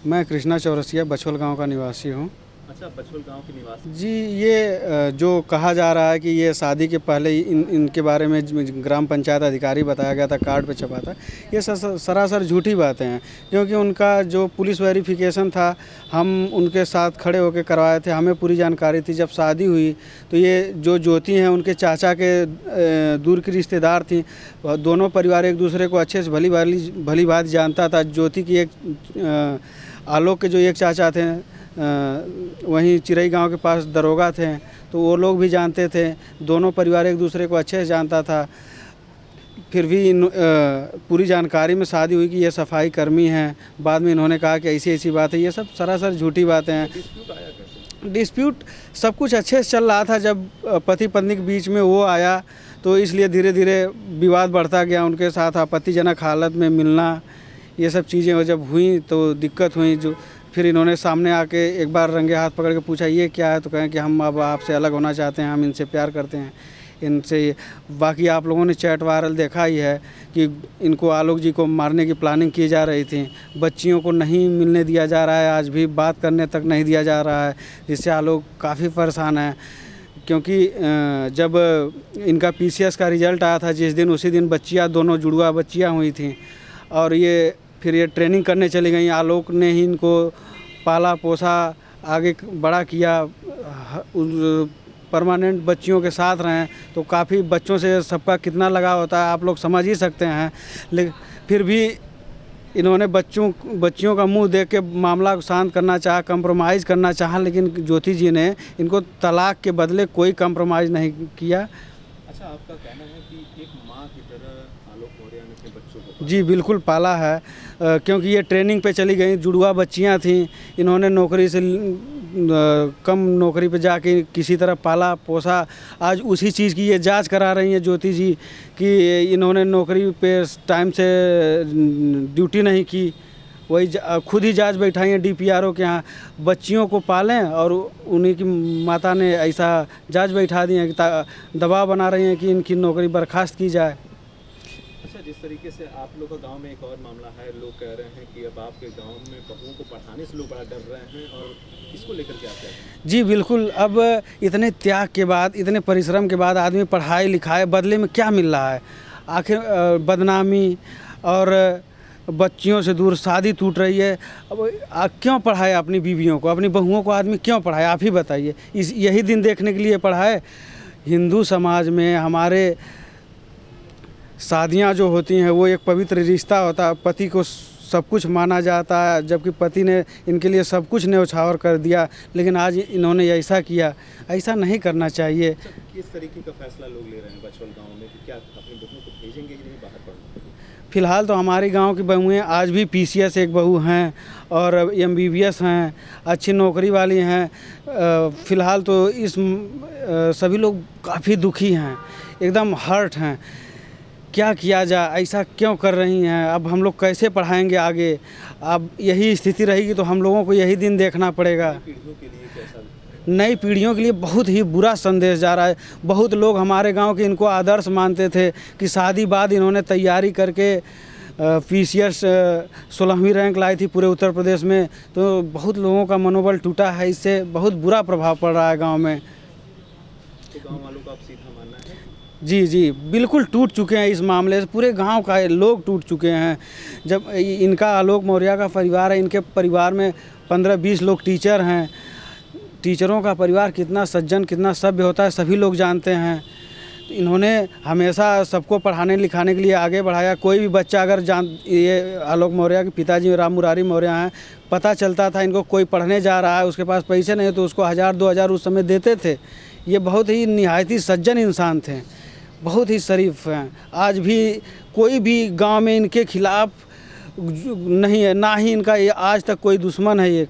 मैं कृष्णा चौरसिया बछौल गांव का निवासी हूं। अच्छा, बछौल गांव के निवासी। जी, ये जो कहा जा रहा है कि ये शादी के पहले ही इनके बारे में ग्राम पंचायत अधिकारी बताया गया था, कार्ड पे छपा था, ये सरासर झूठी बातें हैं। क्योंकि उनका जो पुलिस वेरिफिकेशन था, हम उनके साथ खड़े होकर करवाए थे, हमें पूरी जानकारी थी। जब शादी हुई तो ये जो ज्योति हैं उनके चाचा के दूर की रिश्तेदार थी। दोनों परिवार एक दूसरे को अच्छे से भली भांति जानता था। ज्योति की एक आलोक के जो एक चाचा थे, वहीं चिरई गांव के पास दरोगा थे, तो वो लोग भी जानते थे। दोनों परिवार एक दूसरे को अच्छे से जानता था। फिर भी पूरी जानकारी में शादी हुई कि ये सफाई कर्मी हैं। बाद में इन्होंने कहा कि ऐसी ऐसी बात है। ये सब सरासर झूठी बातें हैं। डिस्प्यूट सब कुछ अच्छे से चल रहा था। जब पति पत्नी के बीच में वो आया तो इसलिए धीरे धीरे विवाद बढ़ता गया। उनके साथ आपत्तिजनक हालत में मिलना, ये सब चीज़ें जब हुई तो दिक्कत हुई। जो फिर इन्होंने सामने आके एक बार रंगे हाथ पकड़ के पूछा ये क्या है, तो कहें कि हम अब आपसे अलग होना चाहते हैं, हम इनसे प्यार करते हैं, इनसे। बाकी आप लोगों ने चैट वायरल देखा ही है कि इनको आलोक जी को मारने की प्लानिंग की जा रही थी। बच्चियों को नहीं मिलने दिया जा रहा है, आज भी बात करने तक नहीं दिया जा रहा है, जिससे आलोक काफ़ी परेशान है। क्योंकि जब इनका PCS का रिज़ल्ट आया था जिस दिन, उसी दिन बच्चियाँ, दोनों जुड़वा बच्चियाँ हुई थी। और ये फिर ये ट्रेनिंग करने चली गई। आलोक ने ही इनको पाला पोसा, आगे बड़ा किया, परमानेंट बच्चियों के साथ रहें। तो काफ़ी बच्चों से सबका कितना लगाव होता है आप लोग समझ ही सकते हैं। लेकिन फिर भी इन्होंने बच्चियों का मुंह देख के मामला को शांत करना चाहा, कंप्रोमाइज़ करना चाहा, लेकिन ज्योति जी ने इनको तलाक के बदले कोई कंप्रोमाइज़ नहीं किया। अच्छा, आपका कहना है कि एक माँ की तरह आलोक मौर्य ने अपने बच्चों को जी बिल्कुल पाला है। क्योंकि ये ट्रेनिंग पे चली गई, जुड़वा बच्चियां थीं। इन्होंने नौकरी से कम नौकरी पे जाके किसी तरह पाला पोसा। आज उसी चीज़ की ये जांच करा रही हैं ज्योति जी कि इन्होंने नौकरी पे टाइम से ड्यूटी नहीं की। वही खुद ही जांच बैठाई हैं DPRO के यहाँ। बच्चियों को पालें और उन्हीं की माता ने ऐसा जांच बैठा दी है कि दबाव बना रही हैं कि इनकी नौकरी बर्खास्त की जाए। अच्छा, जिस तरीके से आप लोग का गांव में एक और मामला है, लोग कह रहे हैं कि अब आपके गांव में बहुओं को पढ़ाने से लोग बड़ा डर रहे हैं, और इसको लेकर क्या कहते हैं? जी बिल्कुल। अब इतने त्याग के बाद, इतने परिश्रम के बाद आदमी पढ़ाई लिखाए, बदले में क्या मिल रहा है? आखिर बदनामी और बच्चियों से दूर, शादी टूट रही है। अब क्यों पढ़ाए अपनी बीवियों को, अपनी बहुओं को आदमी क्यों पढ़ाए? आप ही बताइए। यही दिन देखने के लिए पढ़ाए? हिंदू समाज में हमारे शादियां जो होती हैं वो एक पवित्र रिश्ता होता है। पति को सब कुछ माना जाता है, जबकि पति ने इनके लिए सब कुछ न्यौछावर कर दिया। लेकिन आज इन्होंने ऐसा किया, ऐसा नहीं करना चाहिए। अच्छा, किस तरीके का फैसला लोग ले रहे हैं बछौल गांव में कि क्या अपनी बहुओं को भेजेंगे कि नहीं बाहर पढ़ने? फ़िलहाल तो हमारे गांव की बहुएँ आज भी PCS एक बहू हैं और MBBS हैं, अच्छी नौकरी वाली हैं। फ़िलहाल तो सभी लोग काफ़ी दुखी हैं, एकदम हर्ट हैं। क्या किया जाए? ऐसा क्यों कर रही हैं? अब हम लोग कैसे पढ़ाएंगे आगे? अब यही स्थिति रहेगी तो हम लोगों को यही दिन देखना पड़ेगा। पीढ़ियों के लिए कैसा? नई पीढ़ियों के लिए बहुत ही बुरा संदेश जा रहा है। बहुत लोग हमारे गांव के इनको आदर्श मानते थे कि शादी बाद इन्होंने तैयारी करके PCS 16वीं रैंक लाई थी पूरे उत्तर प्रदेश में। तो बहुत लोगों का मनोबल टूटा है, इससे बहुत बुरा प्रभाव पड़ रहा है गाँव में। तो गाँव वालों का अब सीधा मानना है? जी बिल्कुल टूट चुके हैं इस मामले से। पूरे गांव का लोग टूट चुके हैं। जब इनका आलोक मौर्य का परिवार है, इनके परिवार में 15-20 लोग टीचर हैं। टीचरों का परिवार कितना सज्जन, कितना सभ्य होता है, सभी लोग जानते हैं। इन्होंने हमेशा सबको पढ़ाने लिखाने के लिए आगे बढ़ाया। कोई भी बच्चा अगर ये आलोक मौर्य के पिताजी राम मुरारी मौर्य हैं, पता चलता था इनको कोई पढ़ने जा रहा है, उसके पास पैसे नहीं तो उसको 1000-2000 उस समय देते थे। ये बहुत ही निहायत ही सज्जन इंसान थे, बहुत ही शरीफ हैं। आज भी कोई भी गांव में इनके खिलाफ नहीं है, ना ही इनका ये आज तक कोई दुश्मन है। ये